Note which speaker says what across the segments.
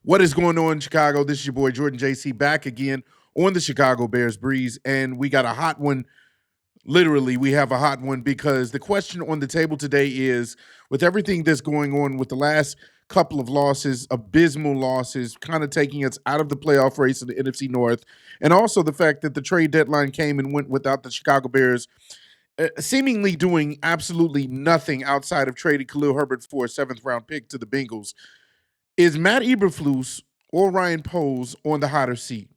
Speaker 1: What is going on, Chicago? This is your boy Jordan JC back again on the Chicago Bears Breeze, and we got a hot one. Literally, we have a hot one because the question on the table today is, with everything that's going on with the last couple of losses, abysmal losses, kind of taking us out of the playoff race in the NFC North, and also the fact that the trade deadline came and went without the Chicago Bears seemingly doing absolutely nothing outside of trading Khalil Herbert for a seventh round pick to the Bengals. Is Matt Eberflus or Ryan Poles on the hotter seat?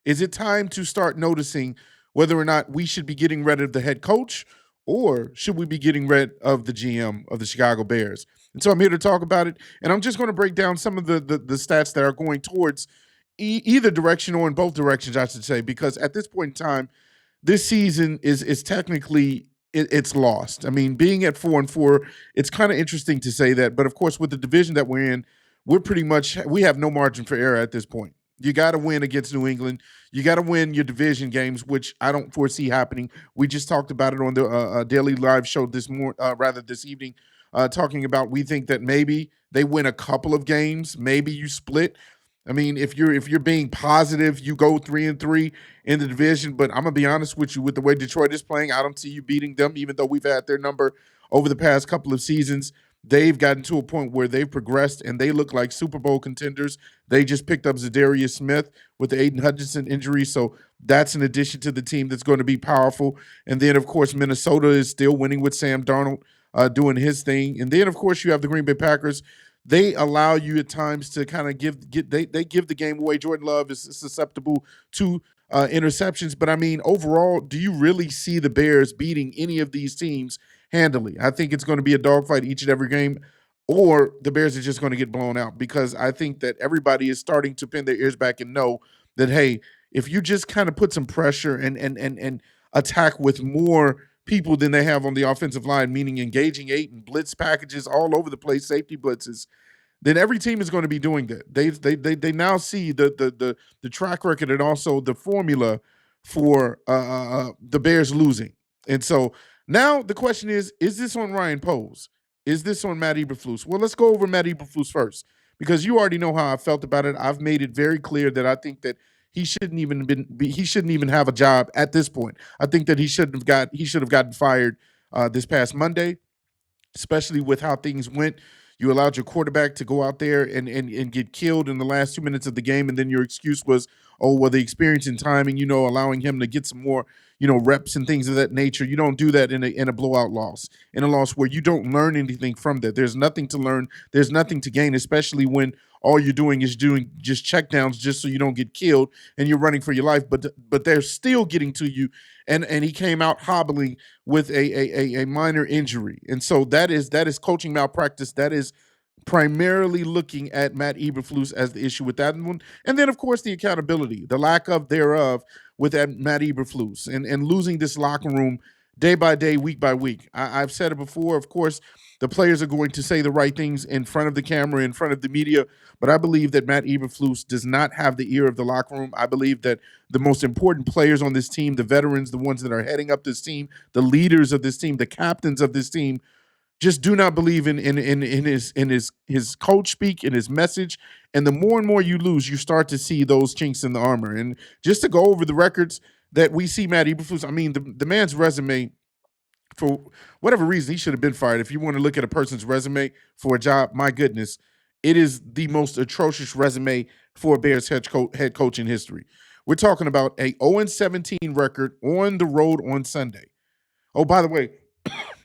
Speaker 1: Is it time to start noticing whether or not we should be getting rid of the head coach or should we be getting rid of the GM of the Chicago Bears? And so I'm here to talk about it, and I'm just going to break down some of the stats that are going towards either direction or in both directions, I should say, because at this point in time, this season is technically it's lost. I mean, being at 4-4, it's kind of interesting to say that, but of course, with the division that we're in, we have no margin for error at this point. You got to win against New England. You got to win your division games, which I don't foresee happening. We just talked about it on the daily live show this evening, talking about we think that maybe they win a couple of games, maybe you split. I mean, if you're being positive, you go 3-3 in the division. But I'm gonna be honest with you, with the way Detroit is playing, I don't see you beating them, even though we've had their number over the past couple of seasons. They've gotten to a point where they've progressed and they look like Super Bowl contenders. They just picked up Zadarius Smith with the Aiden Hutchinson injury, so that's an addition to the team that's going to be powerful. And then, of course, Minnesota is still winning with Sam Darnold doing his thing. And then, of course, you have the Green Bay Packers. They allow you at times to kind of give the game away. Jordan Love is susceptible to interceptions, but I mean, overall, do you really see the Bears beating any of these teams handily? I think it's going to be a dogfight each and every game, or the Bears are just going to get blown out because I think that everybody is starting to pin their ears back and know that, hey, if you just kind of put some pressure and attack with more people than they have on the offensive line, meaning engaging eight and blitz packages all over the place, safety blitzes, then every team is going to be doing that. They now see the track record and also the formula for the Bears losing. And so now the question is this on Ryan Poles? Is this on Matt Eberflus? Well, let's go over Matt Eberflus first because you already know how I felt about it. I've made it very clear that I think that he shouldn't even have a job at this point. I think that he should have gotten fired this past Monday, especially with how things went. You allowed your quarterback to go out there and get killed in the last 2 minutes of the game, and then your excuse was, oh, well, the experience and timing, allowing him to get some more, reps and things of that nature. You don't do that in a blowout loss, in a loss where you don't learn anything from that. There's nothing to learn. There's nothing to gain, especially when all you're doing is doing just checkdowns just so you don't get killed and you're running for your life. But they're still getting to you, and he came out hobbling with a minor injury. And so that is coaching malpractice. That is primarily looking at Matt Eberflus as the issue with that one. And then, of course, the accountability, the lack of thereof with that Matt Eberflus and losing this locker room day by day, week by week. I've said it before, of course, the players are going to say the right things in front of the camera, in front of the media, but I believe that Matt Eberflus does not have the ear of the locker room. I believe that the most important players on this team, the veterans, the ones that are heading up this team, the leaders of this team, the captains of this team, just do not believe in his coach speak, in his message. And the more and more you lose, you start to see those chinks in the armor. And just to go over the records that we see Matt Eberflus, I mean, the man's resume, for whatever reason, he should have been fired. If you want to look at a person's resume for a job, my goodness, it is the most atrocious resume for a Bears head coach in history. We're talking about a 0-17 record on the road on Sunday. Oh, by the way,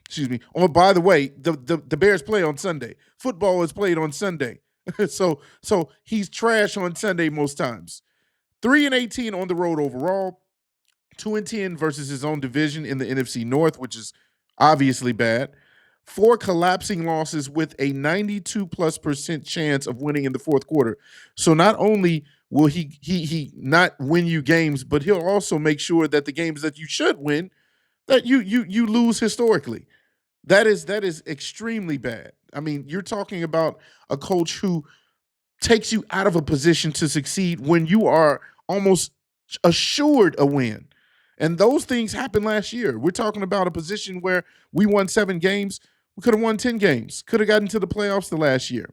Speaker 1: excuse me. Oh, by the way, the Bears play on Sunday. Football is played on Sunday. so he's trash on Sunday most times. 3-18 on the road overall. 2-10 versus his own division in the NFC North, which is obviously bad. 4 collapsing losses with a 92+% chance of winning in the fourth quarter. So not only will he not win you games, but he'll also make sure that the games that you should win, that you lose historically. That is extremely bad. I mean, you're talking about a coach who takes you out of a position to succeed when you are almost assured a win. And those things happened last year. We're talking about a position where we won 7 games. We could have won 10 games. Could have gotten to the playoffs the last year.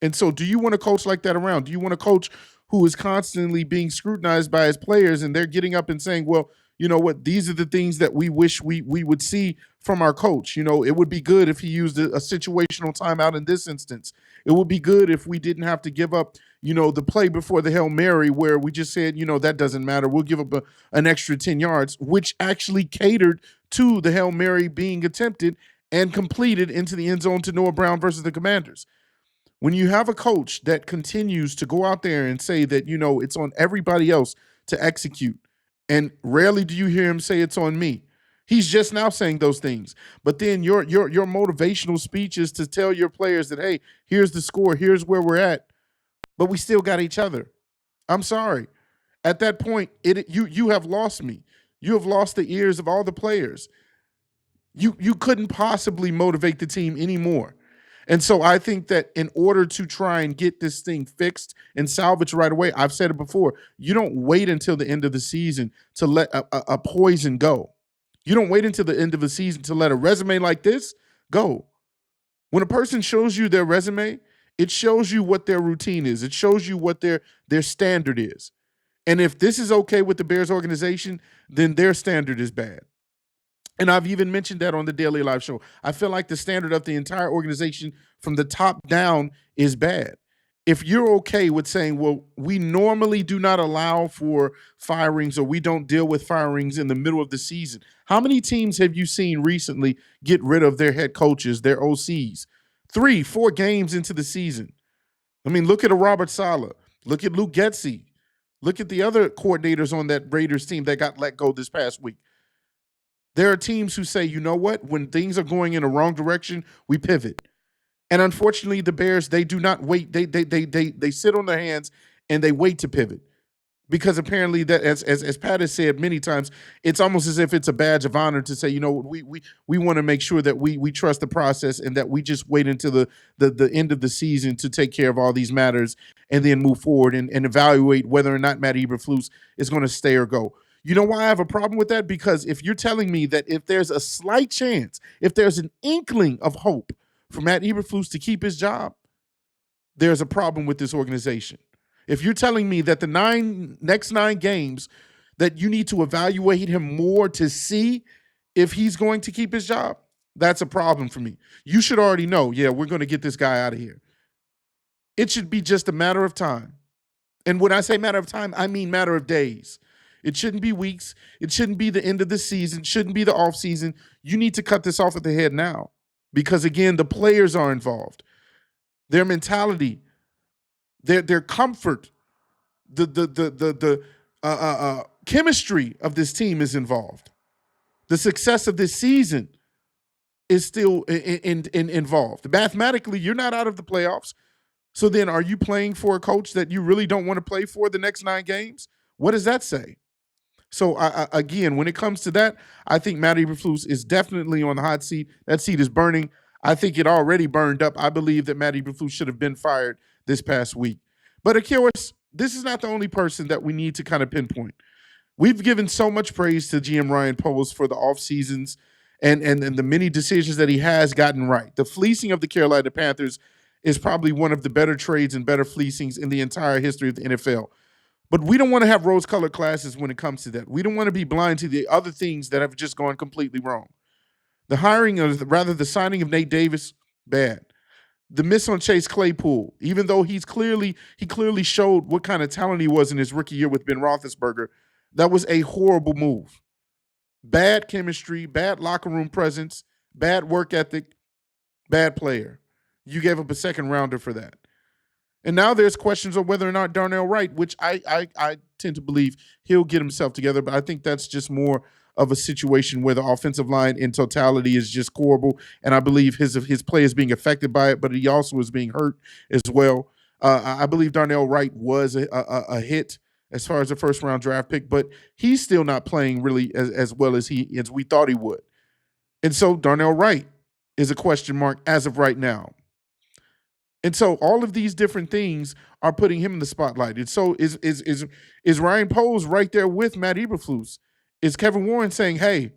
Speaker 1: And so, do you want to coach like that around? Do you want to coach who is constantly being scrutinized by his players and they're getting up and saying, well, you know what, these are the things that we wish we would see from our coach. You know, it would be good if he used a situational timeout in this instance. It would be good if we didn't have to give up, you know, the play before the Hail Mary where we just said, you know, that doesn't matter. We'll give up an extra 10 yards, which actually catered to the Hail Mary being attempted and completed into the end zone to Noah Brown versus the Commanders. When you have a coach that continues to go out there and say that, you know, it's on everybody else to execute, and rarely do you hear him say it's on me. He's just now saying those things. But then your motivational speech is to tell your players that, hey, here's the score, here's where we're at, but we still got each other. I'm sorry. At that point, you have lost me. You have lost the ears of all the players. You couldn't possibly motivate the team anymore. And so I think that in order to try and get this thing fixed and salvaged right away, I've said it before, you don't wait until the end of the season to let a poison go. You don't wait until the end of the season to let a resume like this go. When a person shows you their resume, it shows you what their routine is. It shows you what their standard is. And if this is okay with the Bears organization, then their standard is bad. And I've even mentioned that on the Daily Live show. I feel like the standard of the entire organization from the top down is bad. If you're okay with saying, well, we normally do not allow for firings or we don't deal with firings in the middle of the season. How many teams have you seen recently get rid of their head coaches, their OCs? 3-4 games into the season. I mean, look at a Robert Saleh. Look at Luke Getsy. Look at the other coordinators on that Raiders team that got let go this past week. There are teams who say, you know what, when things are going in the wrong direction, we pivot. And unfortunately, the Bears, they do not wait. They sit on their hands and they wait to pivot. Because apparently that as Pat has said many times, it's almost as if it's a badge of honor to say, you know, we want to make sure that we trust the process and that we just wait until the end of the season to take care of all these matters and then move forward and evaluate whether or not Matt Eberflus is going to stay or go. You know why I have a problem with that? Because if you're telling me that if there's a slight chance, if there's an inkling of hope for Matt Eberflus to keep his job, there's a problem with this organization. If you're telling me that the next nine games that you need to evaluate him more to see if he's going to keep his job, that's a problem for me. You should already know, yeah, we're going to get this guy out of here. It should be just a matter of time. And when I say matter of time, I mean matter of days. It shouldn't be weeks. It shouldn't be the end of the season. It shouldn't be the off season. You need to cut this off at the head now. Because again, the players are involved. Their mentality, their comfort, the chemistry of this team is involved. The success of this season is still involved. Mathematically, you're not out of the playoffs. So then are you playing for a coach that you really don't want to play for the next 9 games? What does that say? So, again, when it comes to that, I think Matt Eberflus is definitely on the hot seat. That seat is burning. I think it already burned up. I believe that Matt Eberflus should have been fired this past week. But, of course, this is not the only person that we need to kind of pinpoint. We've given so much praise to GM Ryan Poles for the off seasons and the many decisions that he has gotten right. The fleecing of the Carolina Panthers is probably one of the better trades and better fleecings in the entire history of the NFL. But we don't want to have rose-colored glasses when it comes to that. We don't want to be blind to the other things that have just gone completely wrong. The hiring, or rather the signing of Nate Davis, bad. The miss on Chase Claypool, even though he clearly showed what kind of talent he was in his rookie year with Ben Roethlisberger, that was a horrible move. Bad chemistry, bad locker room presence, bad work ethic, bad player. You gave up a second rounder for that. And now there's questions of whether or not Darnell Wright, which I tend to believe he'll get himself together, but I think that's just more of a situation where the offensive line in totality is just horrible, and I believe his play is being affected by it, but he also is being hurt as well. I believe Darnell Wright was a hit as far as a first-round draft pick, but he's still not playing really as well as we thought he would. And so Darnell Wright is a question mark as of right now. And so all of these different things are putting him in the spotlight. And so is Ryan Poles right there with Matt Eberflus? Is Kevin Warren saying, hey,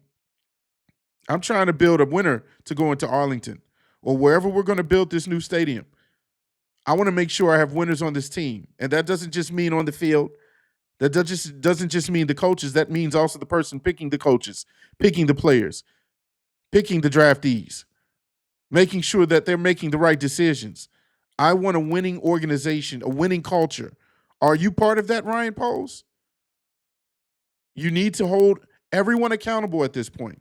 Speaker 1: I'm trying to build a winner to go into Arlington or wherever we're going to build this new stadium. I want to make sure I have winners on this team. And that doesn't just mean on the field. That doesn't just mean the coaches. That means also the person picking the coaches, picking the players, picking the draftees, making sure that they're making the right decisions. I want a winning organization, a winning culture. Are you part of that, Ryan Poles? You need to hold everyone accountable at this point.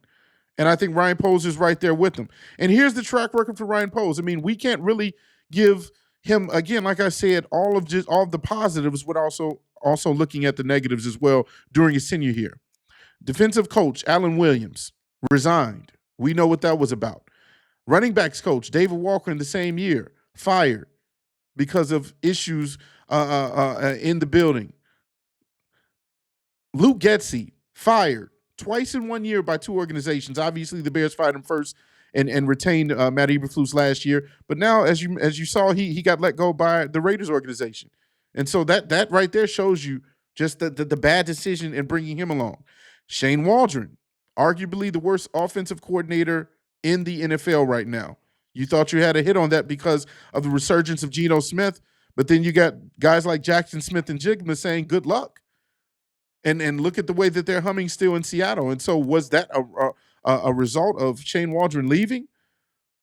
Speaker 1: And I think Ryan Poles is right there with them. And here's the track record for Ryan Poles. I mean, we can't really give him, again, like I said, all of the positives, but also looking at the negatives as well during his tenure here. Defensive coach Alan Williams resigned. We know what that was about. Running backs coach David Walker in the same year fired because of issues in the building. Luke Getsy fired twice in 1 year by two organizations. Obviously, the Bears fired him first and retained Matt Eberflus last year. But now, as you saw, he got let go by the Raiders organization. And so that right there shows you just the bad decision in bringing him along. Shane Waldron, arguably the worst offensive coordinator in the NFL right now. You thought you had a hit on that because of the resurgence of Geno Smith, but then you got guys like Jackson Smith and Jigma saying good luck. And look at the way that they're humming still in Seattle. And so was that a result of Shane Waldron leaving?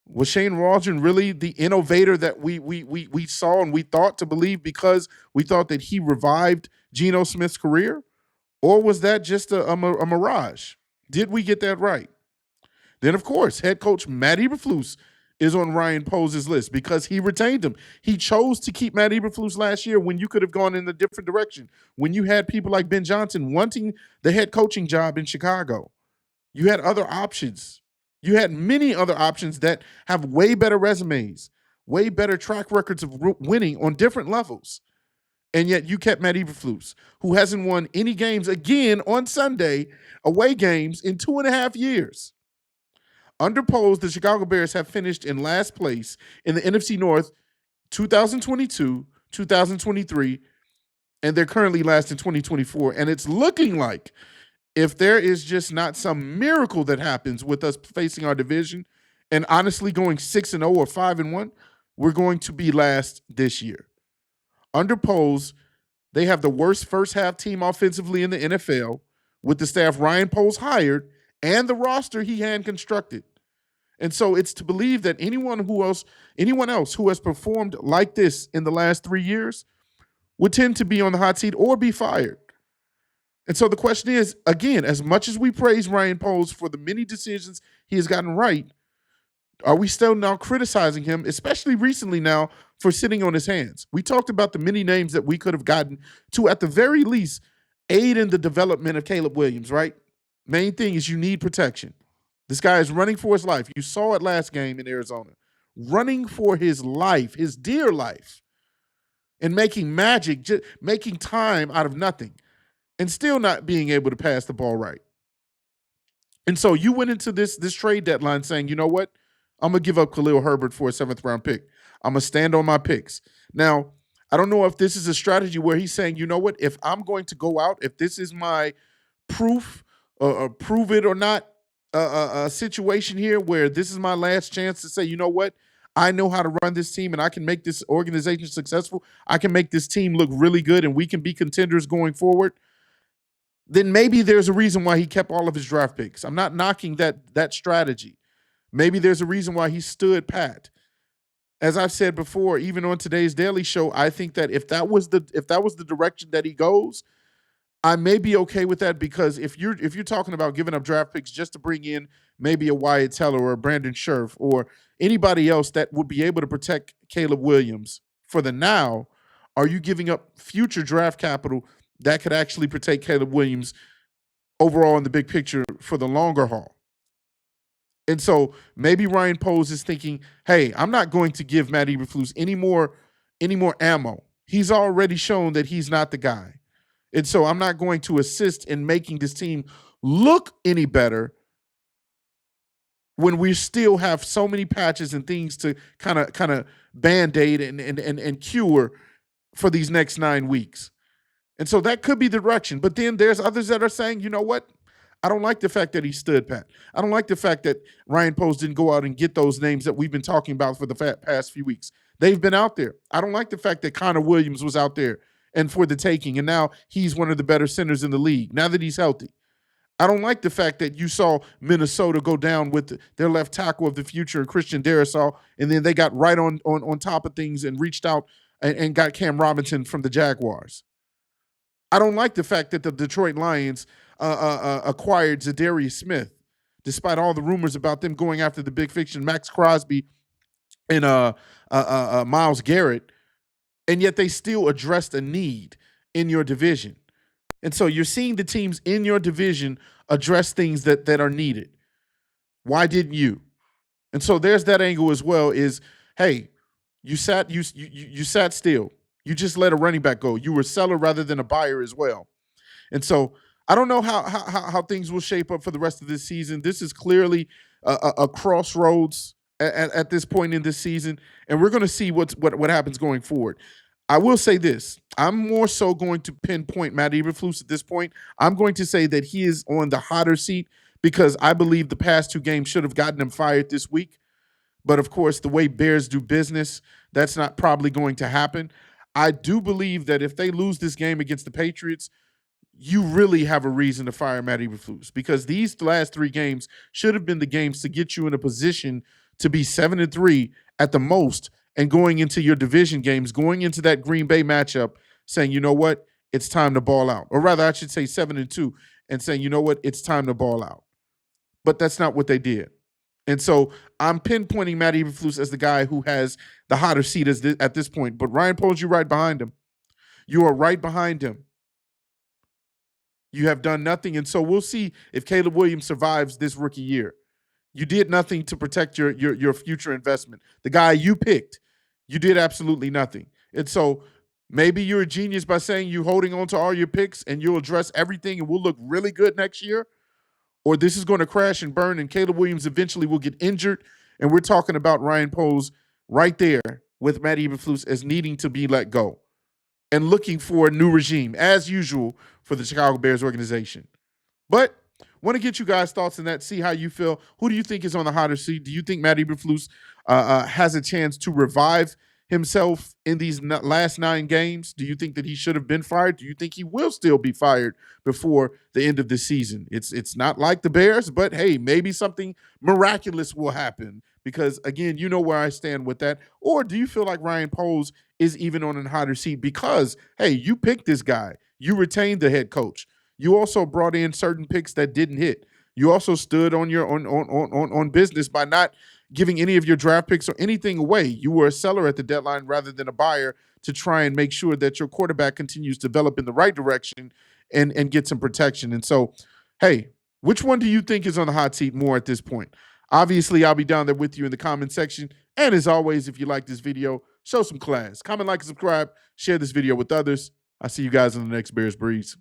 Speaker 1: Was Shane Waldron really the innovator that we saw and we thought to believe because we thought that he revived Geno Smith's career? Or was that just a mirage? Did we get that right? Then, of course, head coach Matt Eberflus is on Ryan Poles' list because he retained him. He chose to keep Matt Eberflus last year when you could have gone in a different direction, when you had people like Ben Johnson wanting the head coaching job in Chicago. You had other options. You had many other options that have way better resumes, way better track records of winning on different levels. And yet you kept Matt Eberflus, who hasn't won any games again on Sunday, away games, in 2.5 years. Under Poles, the Chicago Bears have finished in last place in the NFC North 2022, 2023, and they're currently last in 2024. And it's looking like if there is just not some miracle that happens with us facing our division and honestly going 6-0 or 5-1, we're going to be last this year. Under Poles, they have the worst first half team offensively in the NFL with the staff Ryan Poles hired and the roster he hand constructed. And so it's to believe that anyone else who has performed like this in the last 3 years would tend to be on the hot seat or be fired. And so the question is, again, as much as we praise Ryan Poles for the many decisions he has gotten right, are we still now criticizing him, especially recently now, for sitting on his hands? We talked about the many names that we could have gotten to, at the very least, aid in the development of Caleb Williams, right? Main thing is you need protection. This guy is running for his life. You saw it last game in Arizona. Running for his life, his dear life, and making magic, making time out of nothing, and still not being able to pass the ball right. And so you went into this trade deadline saying, you know what? I'm going to give up Khalil Herbert for a 7th-round pick. I'm going to stand on my picks. Now, I don't know if this is a strategy where he's saying, you know what? If I'm going to go out, if this is my proof, prove it or not, a situation here where this is my last chance to say, you know what? I know how to run this team and I can make this organization successful. I can make this team look really good and we can be contenders going forward. Then maybe there's a reason why he kept all of his draft picks. I'm not knocking that strategy. Maybe there's a reason why he stood pat. As I've said before, even on today's Daily Show, I think that if that was the direction that he goes, I may be okay with that, because if you're talking about giving up draft picks just to bring in maybe a Wyatt Teller or a Brandon Scherf or anybody else that would be able to protect Caleb Williams for the now, are you giving up future draft capital that could actually protect Caleb Williams overall in the big picture for the longer haul? And so maybe Ryan Poles is thinking, hey, I'm not going to give Matt Eberflus any more ammo. He's already shown that he's not the guy. And so I'm not going to assist in making this team look any better when we still have so many patches and things to kind of Band-Aid and cure for these next 9 weeks. And so that could be the direction. But then there's others that are saying, you know what? I don't like the fact that he stood pat. I don't like the fact that Ryan Poles didn't go out and get those names that we've been talking about for the past few weeks. They've been out there. I don't like the fact that Connor Williams was out there and for the taking, and now he's one of the better centers in the league, now that he's healthy. I don't like the fact that you saw Minnesota go down with their left tackle of the future, Christian Darrisaw, and then they got right on top of things and reached out and got Cam Robinson from the Jaguars. I don't like the fact that the Detroit Lions acquired Zadarius Smith, despite all the rumors about them going after the big fiction, Max Crosby and Myles Garrett, and yet they still addressed a need in your division. And so you're seeing the teams in your division address things that are needed. Why didn't you? And so there's that angle as well. Is hey, you sat still. You just let a running back go. You were a seller rather than a buyer as well. And so I don't know how things will shape up for the rest of this season. This is clearly a crossroads at this point in this season, and we're going to see what happens going forward. I will say this. I'm more so going to pinpoint Matt Eberflus at this point. I'm going to say that he is on the hotter seat because I believe the past 2 games should have gotten him fired this week. But, of course, the way Bears do business, that's not probably going to happen. I do believe that if they lose this game against the Patriots, you really have a reason to fire Matt Eberflus because these last 3 games should have been the games to get you in a position to be 7-3 at the most, and going into your division games, going into that Green Bay matchup, saying, you know what, it's time to ball out. Or rather, I should say 7-2, and saying, you know what, it's time to ball out. But that's not what they did. And so I'm pinpointing Matt Eberflus as the guy who has the hotter seat at this point. But Ryan Poles, you're right behind him. You are right behind him. You have done nothing. And so we'll see if Caleb Williams survives this rookie year. You did nothing to protect your future investment. The guy you picked, you did absolutely nothing. And so maybe you're a genius by saying you're holding on to all your picks and you'll address everything and we'll look really good next year. Or this is going to crash and burn and Caleb Williams eventually will get injured. And we're talking about Ryan Poles right there with Matt Eberflus as needing to be let go and looking for a new regime, as usual, for the Chicago Bears organization. But want to get you guys' thoughts on that, see how you feel. Who do you think is on the hotter seat? Do you think Matt Eberflus has a chance to revive himself in these last 9 games? Do you think that he should have been fired? Do you think he will still be fired before the end of the season? It's not like the Bears, but hey, maybe something miraculous will happen because, again, you know where I stand with that. Or do you feel like Ryan Poles is even on a hotter seat because, hey, you picked this guy. You retained the head coach. You also brought in certain picks that didn't hit. You also stood on your on business by not giving any of your draft picks or anything away. You were a seller at the deadline rather than a buyer to try and make sure that your quarterback continues to develop in the right direction and get some protection. And so, hey, which one do you think is on the hot seat more at this point? Obviously, I'll be down there with you in the comment section. And as always, if you like this video, show some class. Comment, like, and subscribe. Share this video with others. I'll see you guys in the next Bears Breeze.